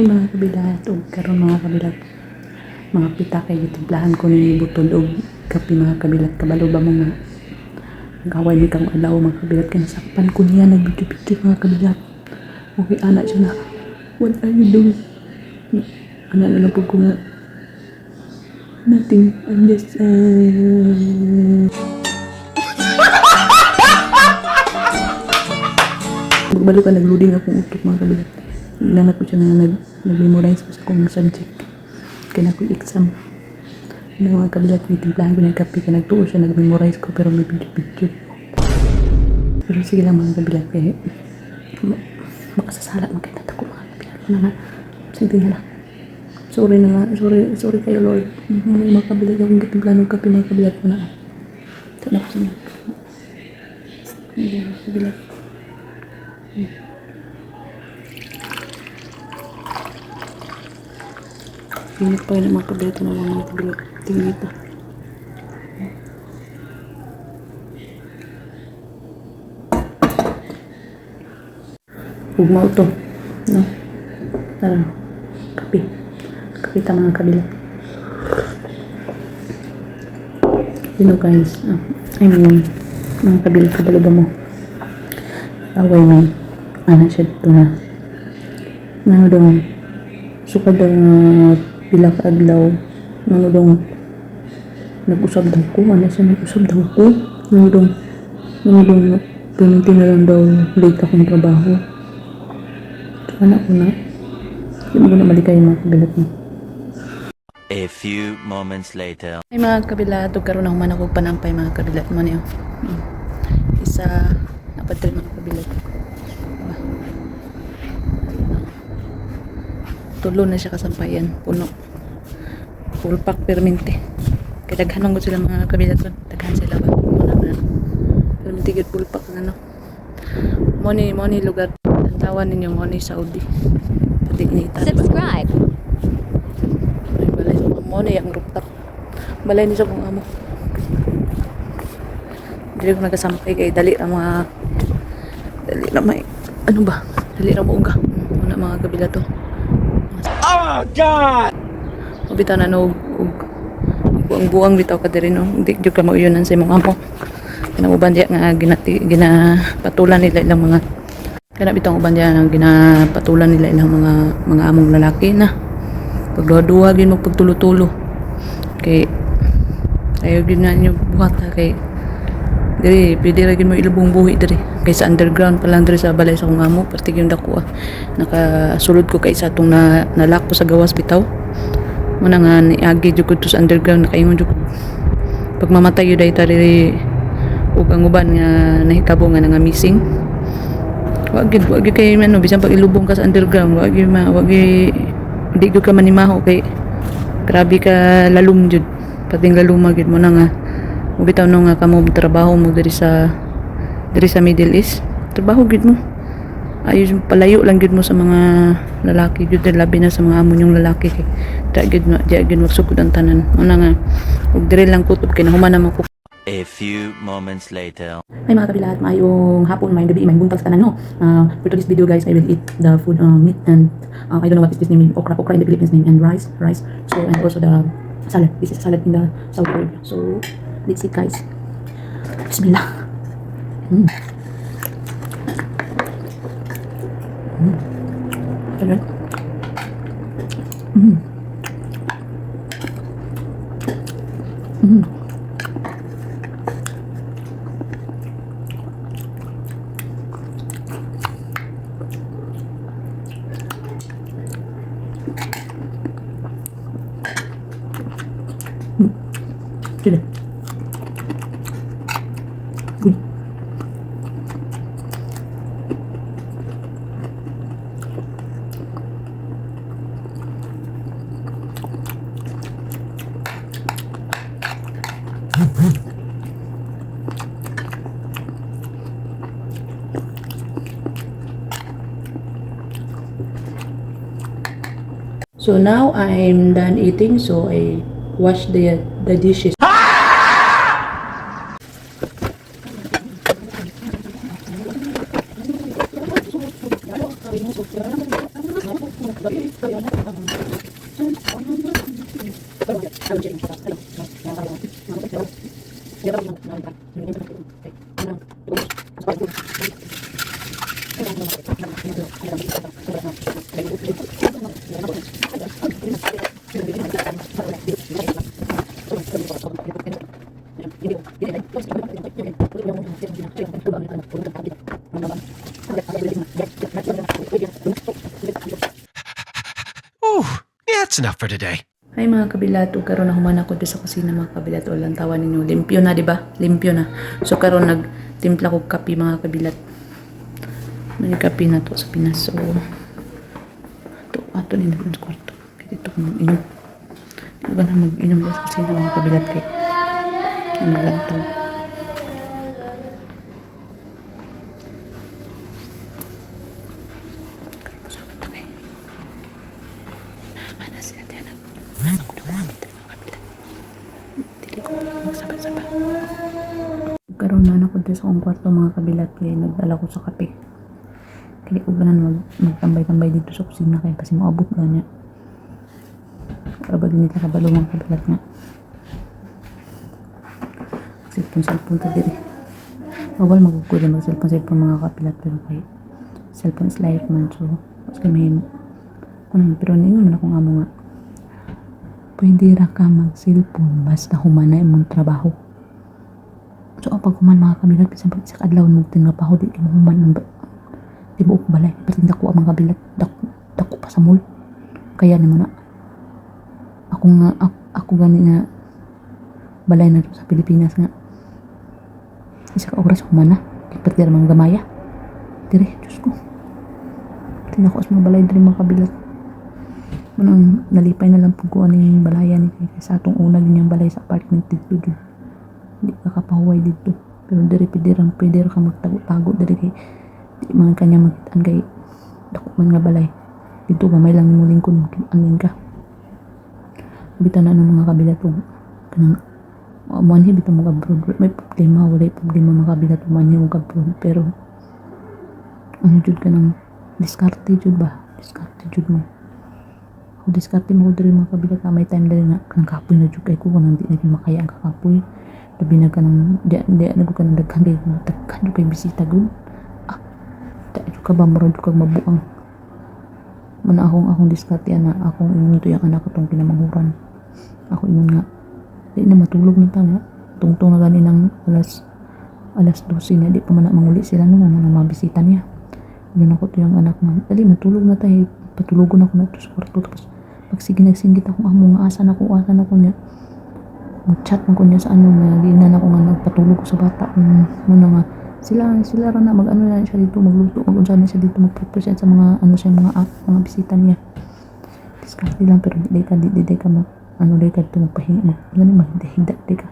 mga kabilat o karon mga kabilat mga pita kay gitimplahan ko ni butod og kape mga kabilat. Kabalo ba mo nga gaway mi kang alaw mga kabilat kay nasakpan ko niya nagbidyo-bidyo mga kabilat. Okay anak siya na, what are you doing? Anak na lang po ko nga nothing, I'm just magbalik ka nagloading akong utok mga kabilat. Inanap ko siya na nag-memorize ko sa akong subject kaya na ko exam na mga kabilat. Timplahan ko ng kape kaya nagtuo siya nag-memorize ko pero may video pero sige lang mga kabilat kaya makasasala magkita ko mga kabilat na nga sige na lang. Sorry na nga, sorry kayo Lord. Mga kabilat akong gitimplahan ng kape mga kabilat ko na ito na ko sa mga kabilat. Init pa rin ang mga kabilat na lang mga kabilat. Tingin ito. Ugma ito. No? Tara. Kape. Kape ta mga kabilat. You know guys, I mean, mga kabilat kabalo ba mo? Away may anak siya dito na ano daw sukad daw pila ka adlaw ano daw nag-usab daw ko ano siya nag-usab daw ko ano daw pininti na lang daw late akong trabaho. So anak ko na hindi mo na malikay mga kabilat mo. A few moments later. Ay mga kabilat karon ako man ako panampay mga kabilat mo niyo isa napadre mga kabilat. Tulo na siya kasampayan, puno. Full pack permente. Kaya daghan mo sila mga kabilat ko. Daghan sila ba? Permente gid full pack ano. Money lugar. Tantawan ninyo money Saudi. Pati ni ita. Subscribe. Ay balay sa money ang rooftop. Balay ni sa kung amo. Dili ko nagasampay kay dali ra may ano ba? Dali ra mo uga. Una mga kabilat to. Oh God! Bitaw na no buang bitaw ka diri no. Di jud ka mauyonan sa imong amo. Kana uban diya nga ginapatulan nila ilang mga kana bitaw uban diya nga ginapatulan nila ilang mga among lalaki na. Pagduha-duha gid mo pagtulo-tulo. Kay ayo gid na inyo buhat kay diri pwede ra gid mo ilubong buhi diri kay sa underground pa lang diri sa balay sa kong amo pati gyud dako nakasulod ko kay sa atong nalak ko sa gawas bitaw mo na nga niagi jud ko to sa underground nakaingon jud pag mamatay yun dahil diri ug ang uban nga nahitabo nga nga missing wag gid kay ano bisan pag ilubong ka sa underground wag di gud ka manimaho kay grabe ka lalum jud pating laluma gid mo na nga bitaw no nga kamo trabaho mo diri sa Middle East trabaho gid mo ayos palayo lang gid mo sa mga lalaki gid labi na sa mga amo nyong lalaki kay di gid magsugod ang tanan mo na nga ug diri lang kutob kay nahuman naman ko. A few moments later. Ay mga kabilat, maayong hapon, maayong gabi, maayong buntag sa tanan no. For today's video guys, I will eat the food meat and I don't know what is this name, okra in the Philippines name, and rice. So and also the salad. This is salad in the Saudi Arabia. So let's eat guys. Bismillah. Salad. Sila. Good. So now I'm done eating, so I wash the dishes. Ooh, that's enough for today. Ay mga kabilat, karon na human ako sa kusina mga kabilat. Walang tawa ninyo. Limpyo na, di ba? Limpyo na. So karon nagtimpla ko kape mga kabilat. May kape na to sa Pinas. So ato ni sa kwarto. Kaya dito ko mag-inom. Dito ka na mag-inom sa kusina mga kabilat kay ano lang to. Karon na ako dito sa akong kwarto mga kabilat kaya nagdala ko sa kape. Kaya ko ganan magtambay-tambay dito sa kusina kaya kasi maabot na niya. Karabag nila kabalo mga kabilat nga. Cellphone ta diri. Bawal magkukuha mag cellphone mga kabilat pero kay cellphone is life man so mas kay may kunang pero ninyo man akong amo nga. Pwede ra ka mag-cellphone basta humanay mong trabaho. So pag human mga kabilat kasi pag isa kadlaw mo tinrabaho di mo human ang di mo balay pati dako ang mga kabilat dako pa sa mall kaya ni mo na ako gani nga balay na sa Pilipinas nga isa ka oras human na pati ra mga gamaya dire Diyos ko tinako sa mga balay dire mga kabilat manang nalipay na lang po ko aning balayan ni sa atong una ganyang balay sa apartment dito dito di ka kapahuway dito pero diri pwede ra ka magtago-tago diri kay di man kanya magitan kay dako man nga balay dito ba may lang mo lingkod angin ka bitan na ng mga kabilat og kanang manhi bitaw mo abroad may problema wala problema mga kabilat manhi mo abroad pero ano jud ka nang diskarte jud mo ako diskarte mo diri mga kabilat na may time diri nga kanang kapoy na jud kay ko kanang di na makaya ang kakapoy labi na ka nang di na ko ka nang daghan kay daghan jud kay bisita gud di jud ka ba murag kag mabuang man akong diskarte ana akong ingon to yung anak ko tong kinamanghuran ako ingon nga di na matulog na ta nga tungtong na gani ng alas 12 na di pa man na manguli sila no mga bisita niya yun ako to yung anak man dali matulog na tayo patulogon ako na to sa kwarto tapos pag sige nagsinggit ako amo nga asan ako niya mag-chat man ko niya sa ano nga ginan ako nga nagpatulog ko sa bata muna nga sila ra na mag-ano na siya dito magluto mag-unsa na siya dito mag-present sa mga ano siya mga bisita niya diskarte lang pero di ka mag ano di ka ito magpahinga maghida di ka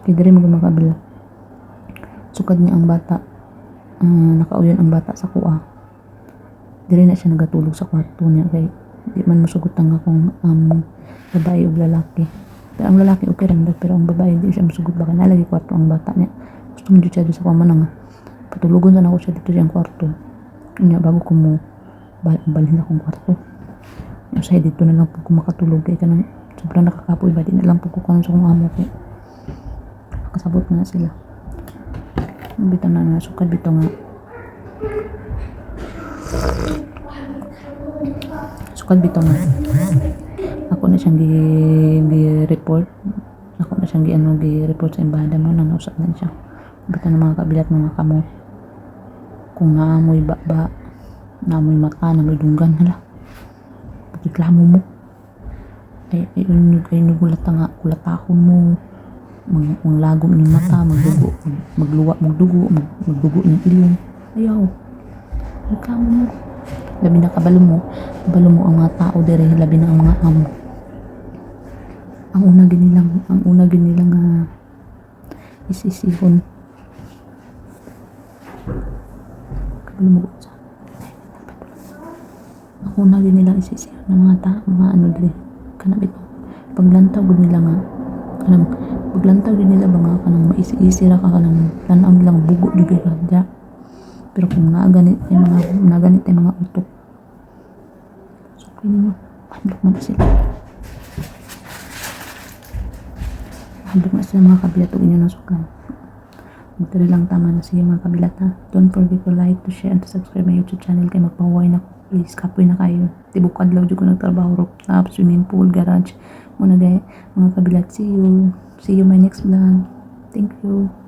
kaya diri magmakabila sukad niya ang bata nakauyon ang bata sa kuha diri na siya nagatulog sa kwarto niya kay di man masugot ang akong babae o lalaki pero ang lalaki okay lang pero ang babae di siya masugot baka nalagi kwarto ang bata niya gusto mo dito siya sa pamanang patulugon na ako siya dito siyang kwarto niya bago ko mo balhin akong kwarto yung sa dito na lang po ko makatulog kaya kanang sobrang nakakapoy ba di na lang po ko kanang sa kong amo kaya kasabot na sila bitaw na sukad bitaw nga ako na siyang gi-report gi-report sa embahada mo nang nausap na siya bitaw na mga kabilat mga kamo kung naamoy baba naamoy mata naamoy dunggan hala reklamo mo ay nugulat nga kulatahon mo manglagom ng mata magluwa magdugo ng ilong ayaw reklamo mo labi na kabalo mo ang mga tao dere labi na ang mga amo ang una ginilang isisihon kabalo mo sa ang una ginilang isisihon ng mga tao mga ano dere kanang ito paglantaw gud nila nga kanang paglantaw din nila ba nga kanang maisi-isi ra ka kanang tanaw nilang bugo di ka dya pero kung naaganit ay mga utok so kaya nyo handok man sila Habog na sila mga kabilat o inyo ng suklan. Magtari lang tama na siya mga kabilat ha. Don't forget to like, to share, and to subscribe my YouTube channel kay magpahuway na ko. Please, kapoy na kayo. Tibok adlaw dyan ko nagtrabaho, rooftop, swimming pool, garage. Muna mga kabilat. See you my next vlog. Thank you.